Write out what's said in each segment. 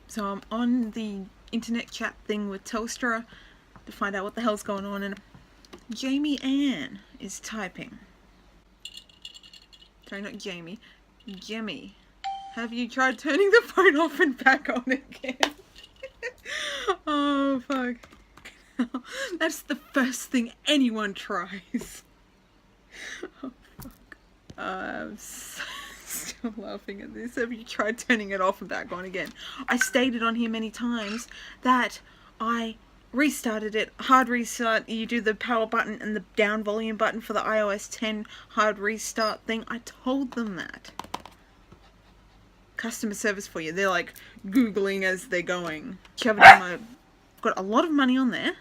So I'm on the internet chat thing with Telstra to find out what the hell's going on, and Jamie Ann is typing. Sorry, not Jamie. Jemmy. Have you tried turning the phone off and back on again? Oh, fuck. That's the first thing anyone tries. Oh, fuck. I'm still laughing at this. Have you tried turning it off and back on again? I stated on here many times that I restarted it. Hard restart, you do the power button and the down volume button for the iOS 10 hard restart thing. I told them that. Customer service for you. They're like Googling as they're going. Shove it in my... Got a lot of money on there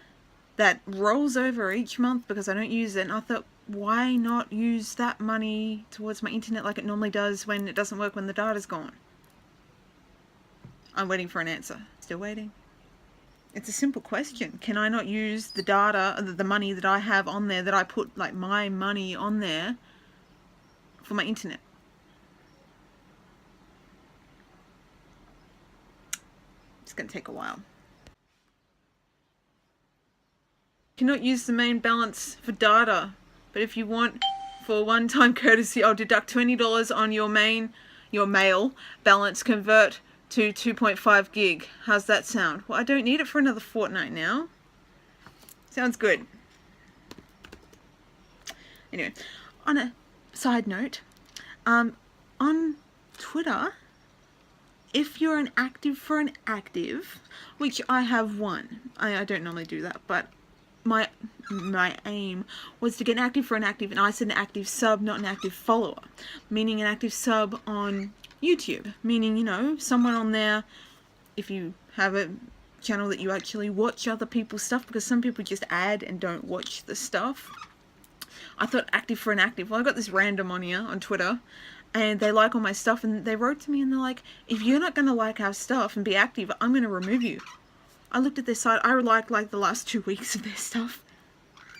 that rolls over each month because I don't use it, and I thought, why not use that money towards my internet like it normally does when it doesn't work when the data's gone? I'm waiting for an answer. Still waiting. It's a simple question. Can I not use the data, the money that I have on there, that I put like my money on there for my internet? It's going to take a while. Cannot use the main balance for data, but if you want, for one-time courtesy, I'll deduct $20 on your mail balance, convert to 2.5 gig. How's that sound? Well, I don't need it for another fortnight now. Sounds good. Anyway, on a side note, on Twitter, if you're an active for an active, which I have one, I don't normally do that, but my aim was to get an active for an active, and I said an active sub, not an active follower, meaning an active sub on YouTube, meaning, you know, someone on there, if you have a channel that you actually watch other people's stuff, because some people just add and don't watch the stuff. I thought active for an active. Well, I got this random on here on Twitter, and they like all my stuff, and they wrote to me and they're like, if you're not going to like our stuff and be active, I'm going to remove you. I looked at their site. I liked like the last 2 weeks of their stuff.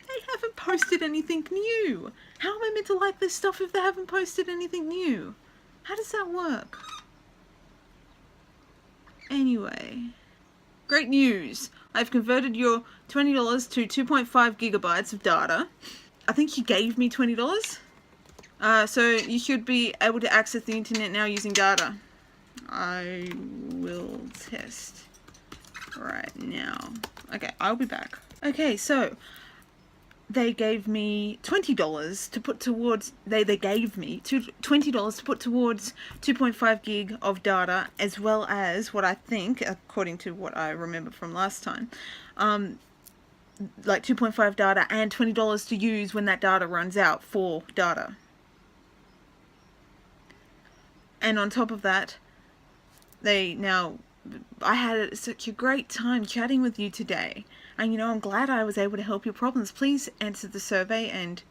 They haven't posted anything new. How am I meant to like this stuff if they haven't posted anything new? How does that work? Anyway, great news. I've converted your $20 to 2.5 gigabytes of data. I think you gave me $20. So you should be able to access the internet now using data. I will test right now. Okay, I'll be back. Okay, so they gave me $20 to put towards, they gave me $20 to put towards 2.5 gig of data, as well as what I think, according to what I remember from last time, like 2.5 data and $20 to use when that data runs out for data. And on top of that, I had such a great time chatting with you today. And you know, I'm glad I was able to help your problems. Please answer the survey and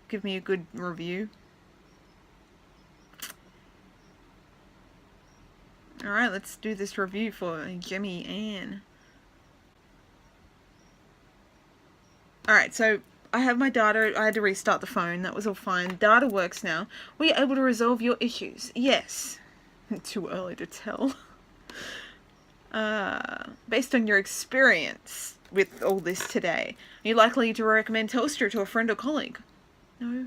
give me a good review. Alright, let's do this review for Jemmy Ann. Alright, so I have my data. I had to restart the phone. That was all fine. Data works now. Were you able to resolve your issues? Yes. Too early to tell. Based on your experience with all this today, are you likely to recommend Telstra to a friend or colleague? No,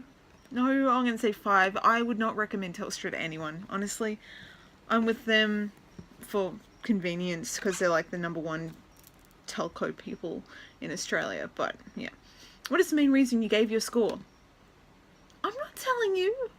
I'm going to say 5. I would not recommend Telstra to anyone, honestly. I'm with them for convenience because they're like the #1 telco people in Australia, but yeah. What is the main reason you gave your score? I'm not telling you.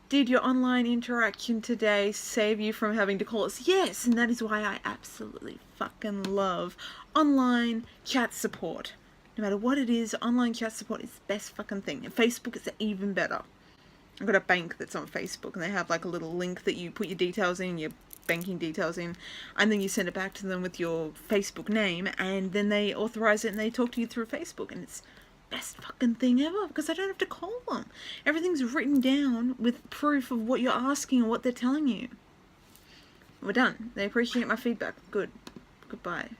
Did your online interaction today save you from having to call us? Yes, and that is why I absolutely fucking love online chat support. No matter what it is, online chat support is the best fucking thing. And Facebook is even better. I've got a bank that's on Facebook, and they have like a little link that you put your details in, your banking details in, and then you send it back to them with your Facebook name, and then they authorize it and they talk to you through Facebook, and it's best fucking thing ever because I don't have to call them. Everything's written down with proof of what you're asking and what they're telling you. We're done. They appreciate my feedback. Good. Goodbye.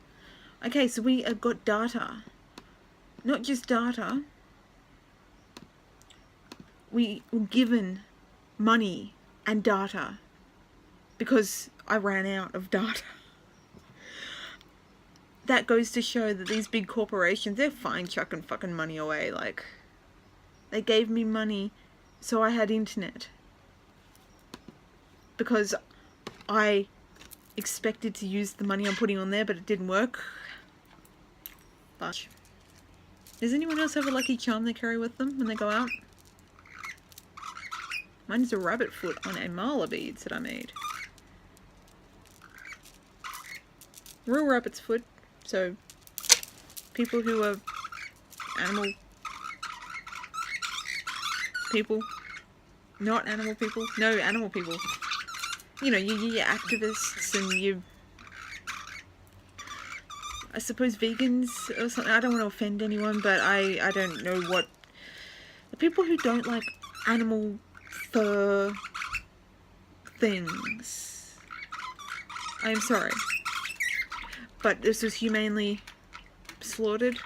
Okay, so we have got data. Not just data. We were given money and data, because I ran out of data. That goes to show that these big corporations, they're fine chucking fucking money away. Like, they gave me money so I had internet, because I expected to use the money I'm putting on there, but it didn't work. But does anyone else have a lucky charm they carry with them when they go out? Mine is a rabbit foot on a mala beads that I made. Real rabbit's foot, so people who are animal people, not animal people, no, animal people. You know, you activists and you, I suppose, vegans or something. I don't want to offend anyone, but I don't know what, the people who don't like animal fur things. I am sorry, but this was humanely slaughtered.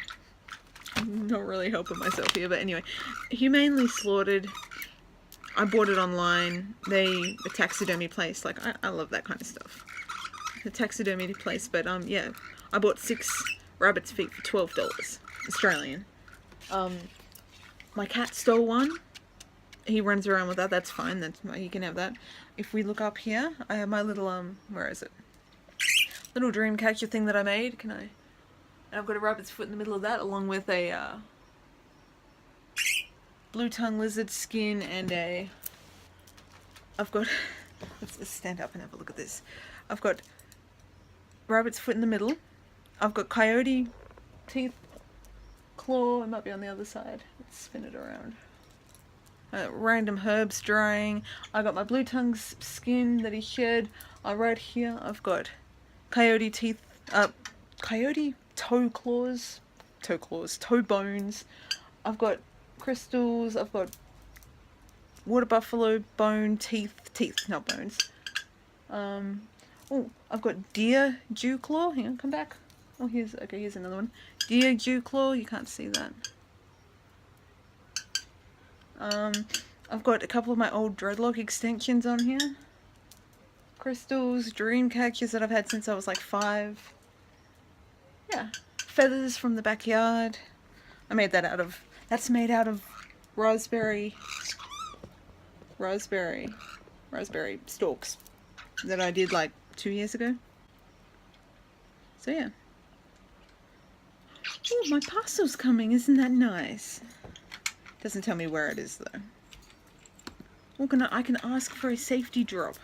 I'm not really helping myself here, but anyway, humanely slaughtered. I bought it online. A taxidermy place. Like, I love that kind of stuff. A taxidermy place, but yeah, I bought 6 rabbit's feet for $12 Australian. My cat stole one. He runs around with that. That's fine. That's, he can have that. If we look up here, I have my little where is it? Little dream catcher thing that I made. Can I? And I've got a rabbit's foot in the middle of that, along with a blue tongue lizard skin and a. I've got. Let's stand up and have a look at this. I've got rabbit's foot in the middle. I've got coyote teeth, claw. It might be on the other side. Let's spin it around. Random herbs drying. I got my blue tongue's skin that he shed. Right here I've got coyote teeth, coyote toe bones. I've got crystals. I've got water buffalo bone teeth, not bones. Oh, I've got deer dew claw. Hang on, come back. Oh, here's another one. Deer dew claw. You can't see that. I've got a couple of my old dreadlock extensions on here. Crystals, dream catchers that I've had since I was like 5. Yeah, feathers from the backyard. I made that out of, that's made out of raspberry stalks that I did like 2 years ago. So yeah. Oh, my parcel's coming, isn't that nice? Doesn't tell me where it is though. Well, I can ask for a safety drop.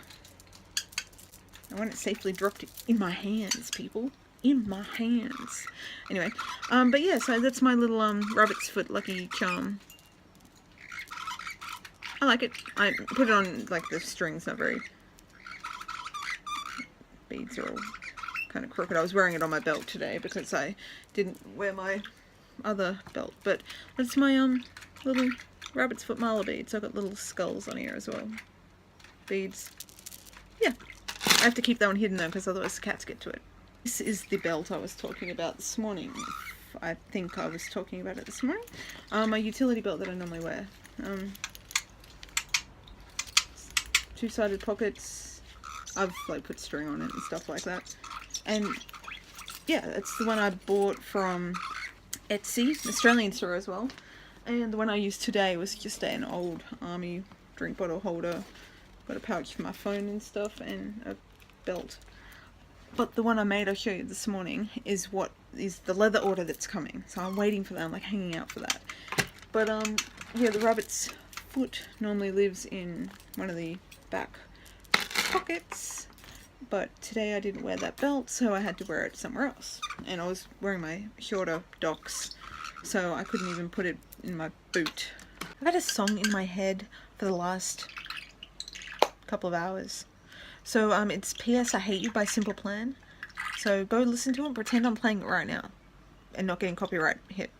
I want it safely dropped in my hands, people. In my hands. Anyway, but yeah, so that's my little rabbit's foot lucky charm. I like it. I put it on like the strings, not very. Beads are all kind of crooked. I was wearing it on my belt today because I didn't wear my other belt. But that's my little rabbit's foot mala beads. I've got little skulls on here as well. Beads. Yeah. I have to keep that one hidden though because otherwise the cats get to it. This is the belt I was talking about this morning. I think I was talking about it this morning. My utility belt that I normally wear. 2-sided pockets. I've like put string on it and stuff like that. And yeah, it's the one I bought from Etsy, an Australian store as well. And the one I used today was just an old army drink bottle holder. Got a pouch for my phone and stuff and a belt. But the one I made, I'll show you this morning, is what is the leather order that's coming. So I'm waiting for that. I'm like hanging out for that. But yeah, the rabbit's foot normally lives in one of the back pockets. But today I didn't wear that belt, so I had to wear it somewhere else. And I was wearing my shorter docks, so I couldn't even put it in my boot. I've had a song in my head for the last couple of hours. So it's P.S. I Hate You by Simple Plan. So go listen to it and pretend I'm playing it right now and not getting copyright hit.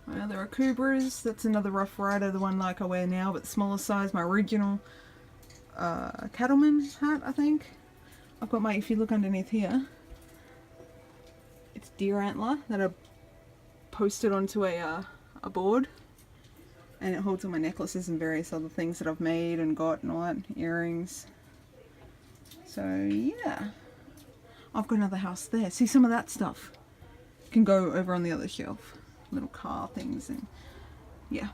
There are Cobras. That's another Rough Rider, the one like I wear now, but smaller size. My original cattleman hat, I think. I've got my, if you look underneath here, It's deer antler that I posted onto a board, and it holds all my necklaces and various other things that I've made and got and all that, earrings. So yeah, I've got another house there. See, some of that stuff can go over on the other shelf, little car things, and yeah.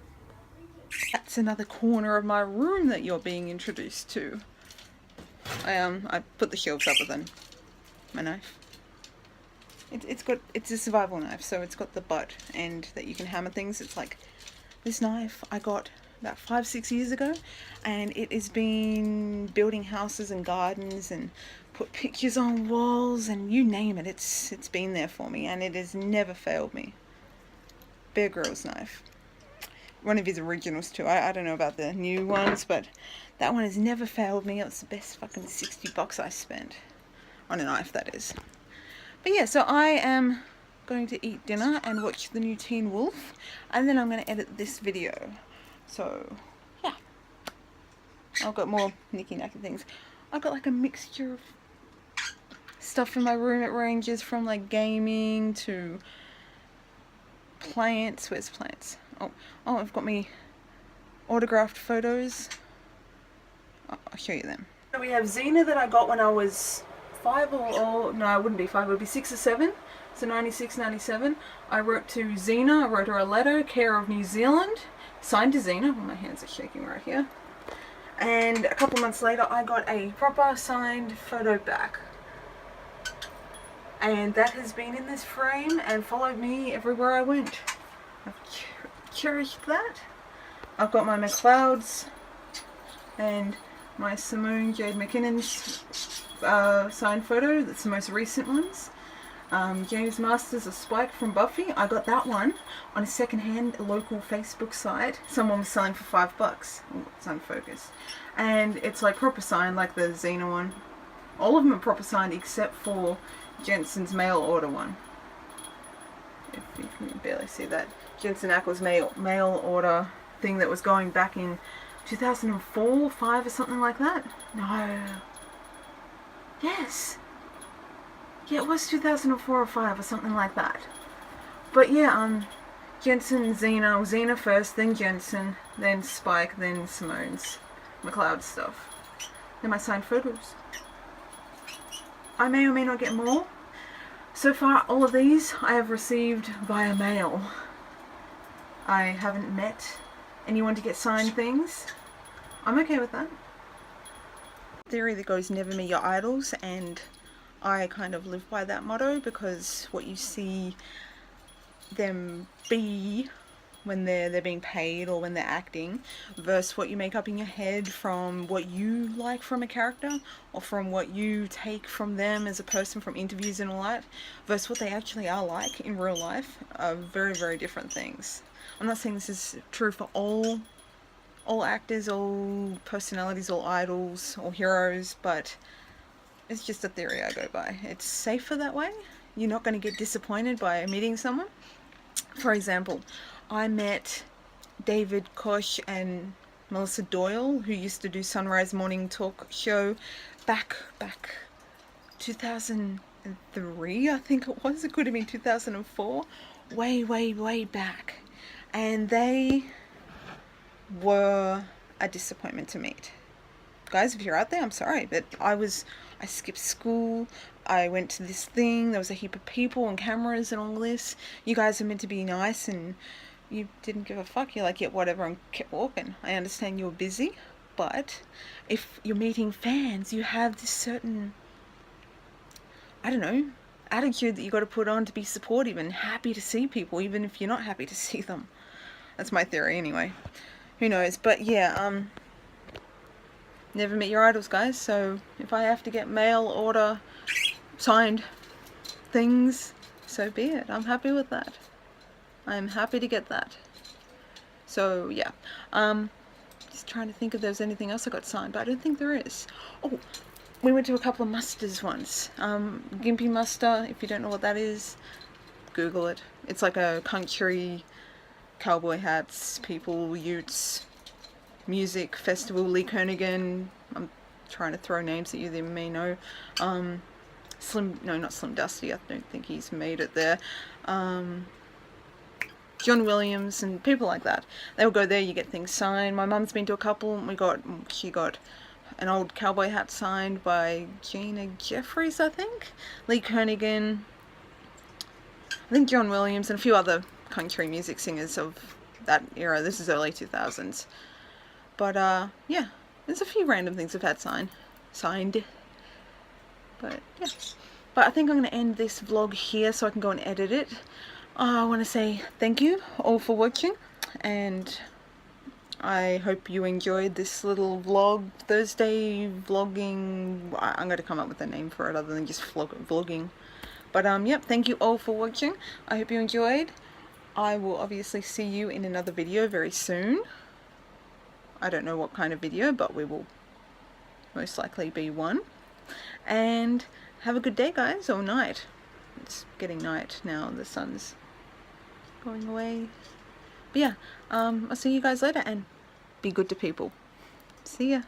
That's another corner of my room that you're being introduced to. I put the shelves up with my knife. It's a survival knife, so it's got the butt end that you can hammer things. It's like this knife I got about 5-6 years ago, and it has been building houses and gardens and put pictures on walls and you name it. It's been there for me, and it has never failed me. Bear Grylls knife. One of his originals too. I don't know about the new ones, but that one has never failed me. It was the best fucking $60 I spent on a knife, that is. But yeah, so I am going to eat dinner and watch the new Teen Wolf, and then I'm going to edit this video. So yeah, I've got more nicky-nacky things. I've got like a mixture of stuff in my room. It ranges from like gaming to plants. Where's plants? Oh, I've got me autographed photos. I'll show you them. So we have Xena that I got when I was 5 or no, I wouldn't be 5, it would be 6 or 7. So 96, 97. I wrote to Xena, I wrote her a letter, care of New Zealand, signed to Xena. Well, my hands are shaking right here. And a couple months later I got a proper signed photo back. And that has been in this frame and followed me everywhere I went. I've cherished that. I've got my McLeods and my Simone Jade McKinnon's signed photo. That's the most recent ones. James Masters of Spike from Buffy. I got that one on a second-hand local Facebook site. Someone was selling for $5. Oh, it's unfocused. And it's like proper signed, like the Xena one. All of them are proper signed except for Jensen's mail order one. If you can barely see that. Jensen Ackles mail order thing that was going back in 2004, 5 or something like that. No. Yes. Yeah, it was 2004 or 5 or something like that. But yeah, Jensen, Xena first, then Jensen, then Spike, then Simone's McLeod stuff. Then my signed photos. I may or may not get more. So far, all of these I have received via mail. I haven't met anyone to get signed things. I'm okay with that. Theory that goes never meet your idols, and I kind of live by that motto, because what you see them be when they're being paid or when they're acting versus what you make up in your head from what you like from a character or from what you take from them as a person from interviews and all that versus what they actually are like in real life are very, very different things. I'm not saying this is true for all actors, all personalities, all idols, all heroes, but it's just a theory I go by. It's safer that way. You're not going to get disappointed by meeting someone. For example, I met David Koch and Melissa Doyle, who used to do Sunrise Morning Talk Show back 2003, I think it was. It could have been 2004. Way back. And they were a disappointment to meet. Guys, if you're out there, I'm sorry, but I skipped school, I went to this thing, there was a heap of people and cameras and all this. You guys are meant to be nice and you didn't give a fuck. You're like, yeah, whatever, and kept walking. I understand you're busy, but if you're meeting fans, you have this certain, I don't know, attitude that you got to put on to be supportive and happy to see people, even if you're not happy to see them. That's my theory anyway. Who knows? But yeah, never meet your idols, guys. So if I have to get mail order signed things, so be it. I'm happy with that. I'm happy to get that. So yeah, just trying to think if there's anything else I got signed, but I don't think there is. Oh, we went to a couple of musters once. Gimpy muster, if you don't know what that is, Google it. It's like a country, cowboy hats, people, utes, music festival, Lee Kernaghan. I'm trying to throw names at you that you may know. no, not Slim Dusty, I don't think he's made it there. John Williams and people like that. They'll go there, you get things signed. My mum's been to a couple, and she got an old cowboy hat signed by Gina Jeffries, I think. Lee Kernaghan, I think John Williams, and a few other country music singers of that era. This is early 2000s. But yeah, there's a few random things I've had signed. But yeah. But I think I'm going to end this vlog here so I can go and edit it. I want to say thank you all for watching, and I hope you enjoyed this little vlog, Thursday vlogging. I'm going to come up with a name for it other than just vlogging. But yep, thank you all for watching. I hope you enjoyed. I will obviously see you in another video very soon. I don't know what kind of video, but we will most likely be one. And have a good day, guys, or night. It's getting night now, the sun's going away. But yeah, I'll see you guys later, and be good to people. See ya.